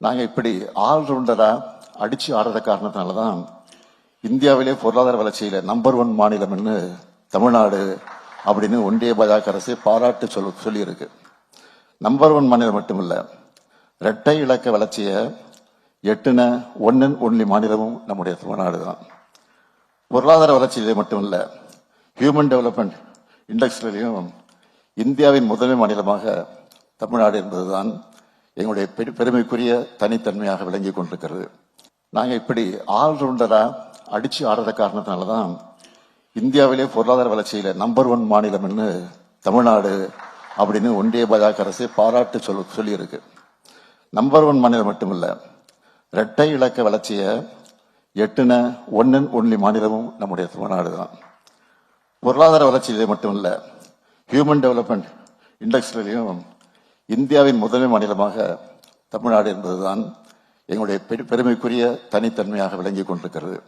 நாங்கள் இப்படி ஆல்ரவுண்டரா அடிச்சு ஆடுற காரணத்தினால தான் இந்தியாவிலே பொருளாதார வளர்ச்சியில நம்பர் 1 மாநிலம்னு தமிழ்நாடு அப்படின்னு ஒன்றிய பாஜக அரசு பாராட்டு சொல்லியிருக்கு. நம்பர் 1 மாநிலம் மட்டும் இல்ல, இரட்டை இலக்க வளர்ச்சியை எட்டுன ஒன் அண்ட் ஒன்லி மாநிலமும் நம்முடைய தமிழ்நாடு தான். பொருளாதார வளர்ச்சியிலே மட்டும் இல்ல, ஹியூமன் டெவலப்மெண்ட் இண்டெக்ஸ்லையும் இந்தியாவின் முதன்மை மாநிலமாக தமிழ்நாடு என்பதுதான் எங்களுடைய பெருமைக்குரிய தனித்தன்மையாக விளங்கி கொண்டிருக்கிறது. நாங்கள் இப்படி ஆல்ரவுண்டரா அடிச்சு ஆடுற காரணத்தினால தான் இந்தியாவிலே பொருளாதார வளர்ச்சியில நம்பர் 1 மாநிலம்னு தமிழ்நாடு அப்படின்னு ஒன்றிய பாஜக அரசு பாராட்டு சொல்லியிருக்கு. நம்பர் 1 மாநிலம் மட்டும் இல்ல, இரட்டை இலக்க வளர்ச்சியை எட்டுன ஒன் அண்ட் ஒன்லி மாநிலமும் நம்முடைய தமிழ்நாடு தான். பொருளாதார வளர்ச்சியிலே மட்டும் இல்ல, ஹியூமன் டெவலப்மெண்ட் இண்டெக்ஸ்லையும் இந்தியாவின் முதன்மை மாநிலமாக தமிழ்நாடு என்பதுதான் எங்களுடைய பெருமைக்குரிய தனித்தன்மையாக விளங்கி கொண்டிருக்கிறது.